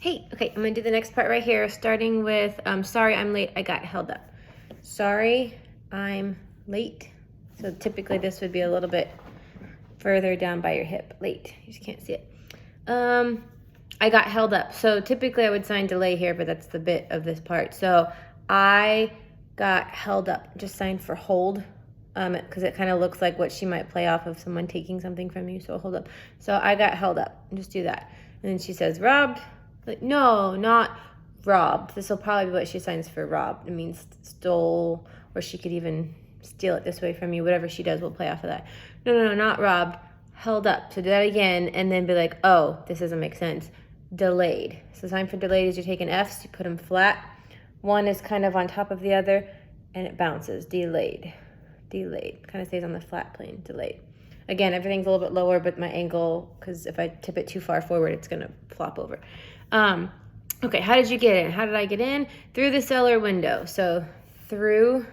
Hey, okay, I'm gonna do the next part right here, starting with, sorry I'm late, I got held up. Sorry, I'm late. So typically this would be a little bit further down by your hip. Late, you just can't see it. I got held up. So typically I would sign delay here, but that's the bit of this part. So I got held up, just sign for hold, because it kind of looks like what she might play off of someone taking something from you, so hold up. So I got held up, just do that. And then she says robbed. Like, no, not robbed. This will probably be what she signs for robbed. It means stole, or she could even steal it this way from you. Whatever she does, we'll play off of that. No, not robbed. Held up. So do that again, and then be like, oh, this doesn't make sense. Delayed. So the sign for delayed is you take an F's, you put them flat. One is kind of on top of the other, and it bounces. Delayed. Delayed. Kind of stays on the flat plane. Delayed. Again, everything's a little bit lower, but my angle, because if I tip it too far forward, it's going to flop over. Okay, how did you get in? How did I get in? Through the cellar window. So through,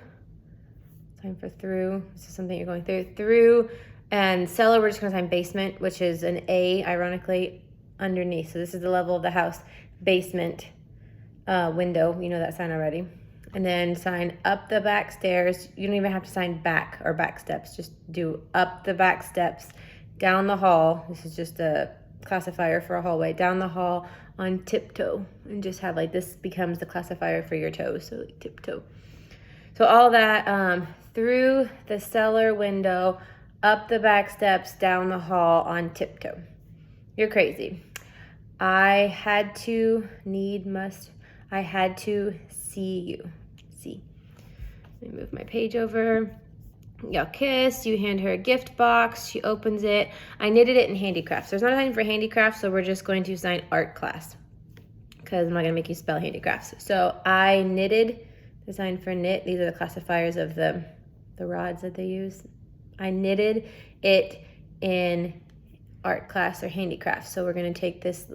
time for through. This is something you're going through. Through, and cellar, we're just going to sign basement, which is an A, ironically, underneath. So this is the level of the house. Basement, window. You know that sign already. And then sign up the back stairs. You don't even have to sign back or back steps. Just do up the back steps, down the hall. This is just a classifier for a hallway. Down the hall on tiptoe. And just have like this becomes the classifier for your toes. So like tiptoe. So all that through the cellar window, up the back steps, down the hall on tiptoe. You're crazy. I had to, I had to see you. See. Let me move my page over. Y'all kiss. You hand her a gift box. She opens it. I knitted it in handicrafts. There's not a sign for handicrafts, so we're just going to sign art class because I'm not going to make you spell handicrafts. So I knitted the sign for knit. These are the classifiers of the rods that they use. I knitted it in art class or handicrafts. So we're going to take this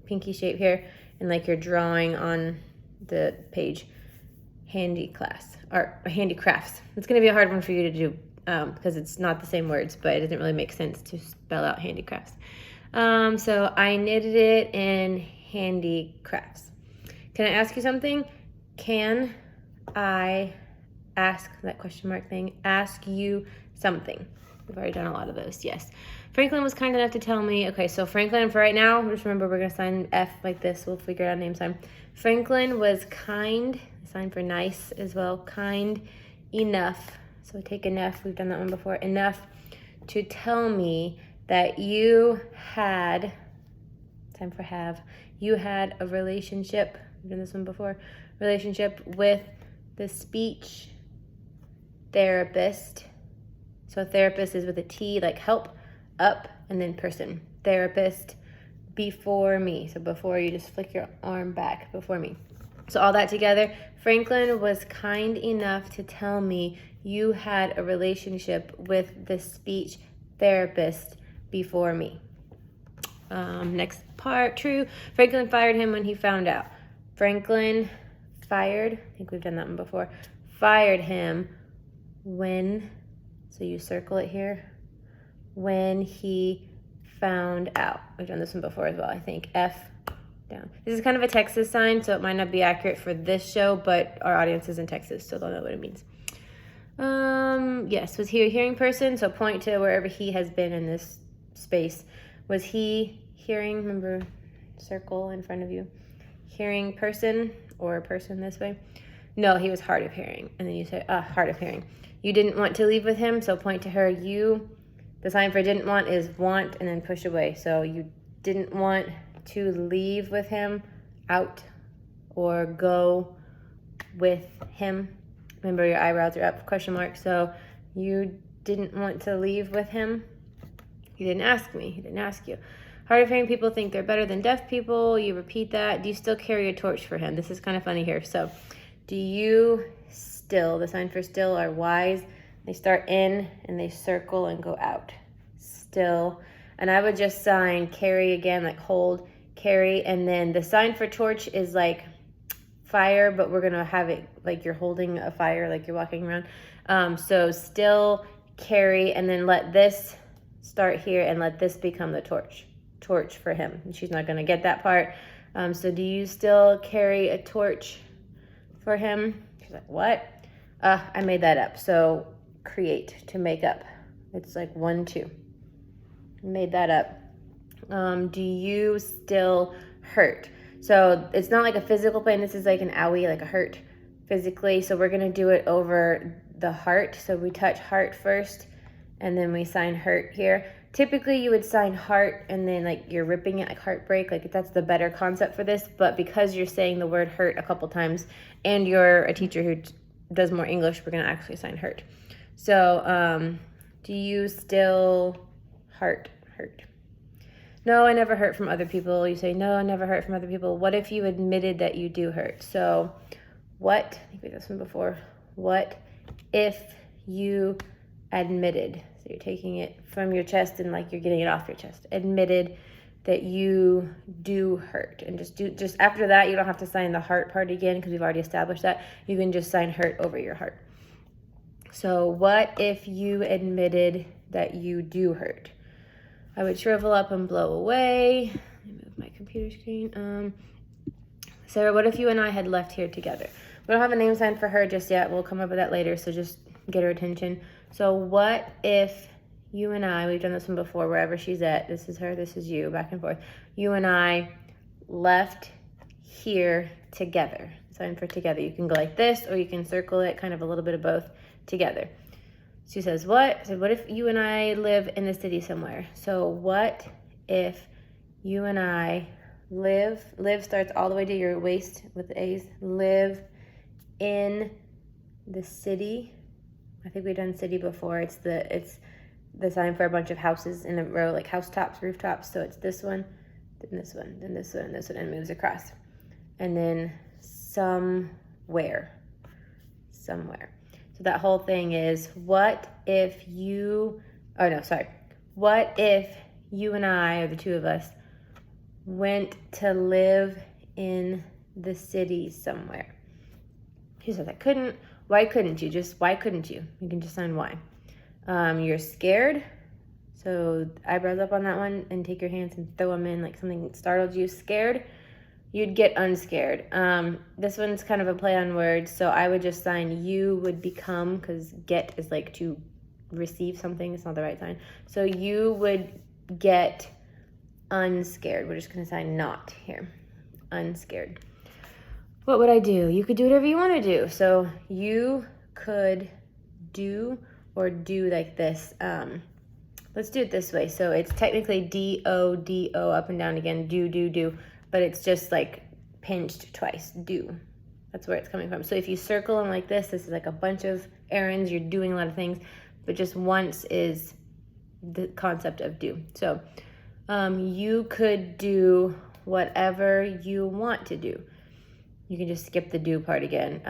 pinky shape here and like you're drawing on the page. Handy class or handicrafts. It's going to be a hard one for you to do because it's not the same words, but it doesn't really make sense to spell out handicrafts. So I knitted it in handicrafts. Can I ask you something? Can I ask, that question mark thing, ask you something? We've already done a lot of those, yes. Franklin was kind enough to tell me, okay, so Franklin, for right now, just remember we're going to sign F like this. We'll figure out a name sign. Franklin was kind, sign for nice as well, kind enough. So take enough, we've done that one before, enough to tell me that you had, time for have, you had a relationship, we've done this one before, relationship with the speech therapist. So therapist is with a T, like help, up, and then person. Therapist before me. So before, you just flick your arm back, before me. So all that together, Franklin was kind enough to tell me you had a relationship with the speech therapist before me. Next part, true. Franklin fired him when he found out. Franklin fired, I think we've done that one before, fired him when, so you circle it here, when he found out. We've done this one before as well, I think. F down. This is kind of a Texas sign, so it might not be accurate for this show, but our audience is in Texas, so they'll know what it means. Yes, was he a hearing person? So point to wherever he has been in this space. Was he hearing? Remember, circle in front of you. Hearing person or person this way? No, he was hard of hearing. And then you say, hard of hearing. You didn't want to leave with him, so point to her. You, the sign for didn't want is want and then push away. So you didn't want to leave with him, out, or go with him. Remember, your eyebrows are up, question mark. So you didn't want to leave with him. He didn't ask me. He didn't ask you. Hard of hearing people think they're better than deaf people. You repeat that. Do you still carry a torch for him? This is kind of funny here. So do you still, the sign for still are wise. They start in and they circle and go out. Still. And I would just sign carry again, like hold, carry. And then the sign for torch is like fire, but we're going to have it like you're holding a fire, like you're walking around. So still, carry, and then let this start here and let this become the torch for him. And she's not going to get that part. So do you still carry a torch for him? She's like, what? I made that up. So create, to make up. It's like 1, 2. Made that up. Do you still hurt? So it's not like a physical pain. This is like an owie, like a hurt physically. So we're gonna do it over the heart. So we touch heart first, and then we sign hurt here. Typically you would sign heart and then like you're ripping it, like heartbreak, like that's the better concept for this. But because you're saying the word hurt a couple times and you're a teacher who does more English, we're gonna actually sign hurt. So do you still hurt? No, I never hurt from other people. You say, no, I never hurt from other people. What if you admitted that you do hurt? So what, I think we did this one before. What if you admitted? So you're taking it from your chest and like you're getting it off your chest. Admitted that you do hurt. And just after that, you don't have to sign the heart part again because we've already established that. You can just sign hurt over your heart. So what if you admitted that you do hurt? I would shrivel up and blow away. Let me move my computer screen. Sarah, what if you and I had left here together? We don't have a name sign for her just yet. We'll come up with that later, so just get her attention. So what if you and I, we've done this one before, wherever she's at, this is her, this is you, back and forth. You and I left here together. Sign for together. You can go like this, or you can circle it, kind of a little bit of both, together. She says, what? I said, what if you and I live in the city somewhere? So what if you and I live starts all the way to your waist with the A's, live in the city. I think we've done city before. It's the sign for a bunch of houses in a row, like housetops, rooftops. So it's this one, then this one, then this one, and this one, and it moves across. And then somewhere. So that whole thing is, what if you and I, or the two of us, went to live in the city somewhere? She said, I couldn't. Why couldn't you? Just why couldn't you? You can just sign why. You're scared. So eyebrows up on that one and take your hands and throw them in like something startled you. Scared. You'd get unscared. This one's kind of a play on words, so I would just sign you would become, because get is like to receive something. It's not the right sign. So you would get unscared. We're just going to sign not here. Unscared. What would I do? You could do whatever you want to do. So you could do or do like this. Let's do it this way. So it's technically D-O, up and down again. Do. But it's just like pinched twice. Do. That's where it's coming from. So if you circle them like this is like a bunch of errands. You're doing a lot of things. But just once is the concept of do. So you could do whatever you want to do. You can just skip the do part again.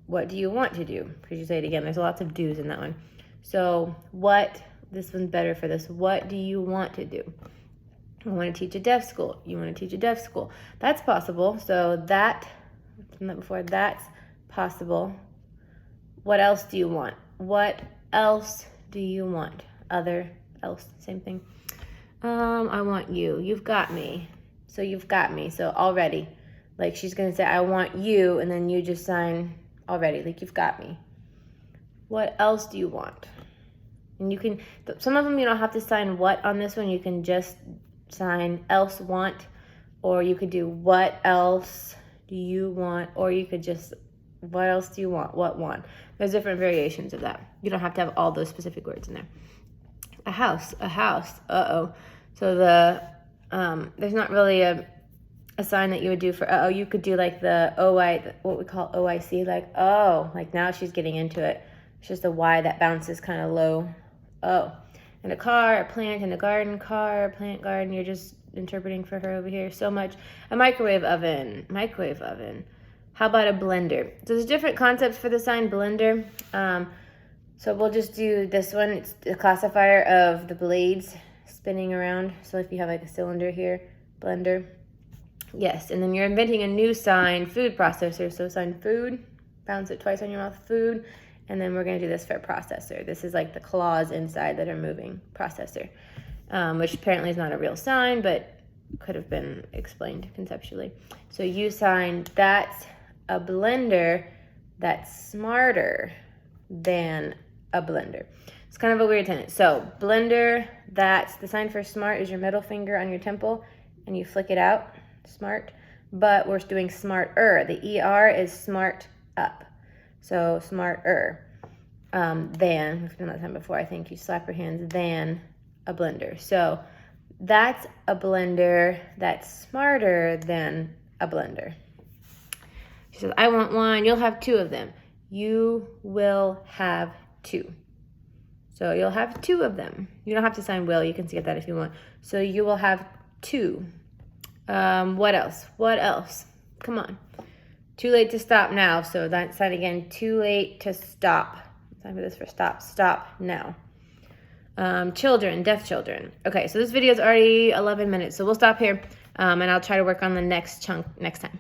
What do you want to do? Because you say it again. There's lots of do's in that one. So this one's better for this. What do you want to do? I want to teach a deaf school. You want to teach a deaf school. That's possible. So that's possible. What else do you want? What else do you want? Else, same thing. I want you. You've got me. So you've got me. So already. Like she's going to say, I want you, and then you just sign already. Like you've got me. What else do you want? And you can, some of them you don't have to sign what on this one. You can just sign else want, or you could do what else do you want, or you could just what else do you want, what want. There's different variations of that. You don't have to have all those specific words in there. A house. So there's not really a sign that you would do for you could do like the what we call OIC, like like now she's getting into it. It's just a Y that bounces kind of low. And a car, a plant, and a garden, car, plant, garden. You're just interpreting for her over here so much. A microwave oven. How about a blender? So there's different concepts for the sign blender. So we'll just do this one. It's a classifier of the blades spinning around. So if you have like a cylinder here, blender. Yes, and then you're inventing a new sign, food processor. So sign food, bounce it twice on your mouth, food. And then we're going to do this for a processor. This is like the claws inside that are moving, processor, which apparently is not a real sign, but could have been explained conceptually. So you sign, that's a blender that's smarter than a blender. It's kind of a weird sentence. So blender, that's the sign for smart is your middle finger on your temple and you flick it out, smart. But we're doing smarter. The ER is smart up. So smarter than, we've done that time before, I think you slap your hands, than a blender. So that's a blender that's smarter than a blender. She says, I want one. You'll have two of them. You will have two. So you'll have two of them. You don't have to sign will. You can skip that if you want. So you will have two. What else? What else? Come on. Too late to stop now. So that sign again. Too late to stop. Time for this for stop. Stop now. Children, deaf children. Okay, so this video is already 11 minutes. So we'll stop here and I'll try to work on the next chunk next time.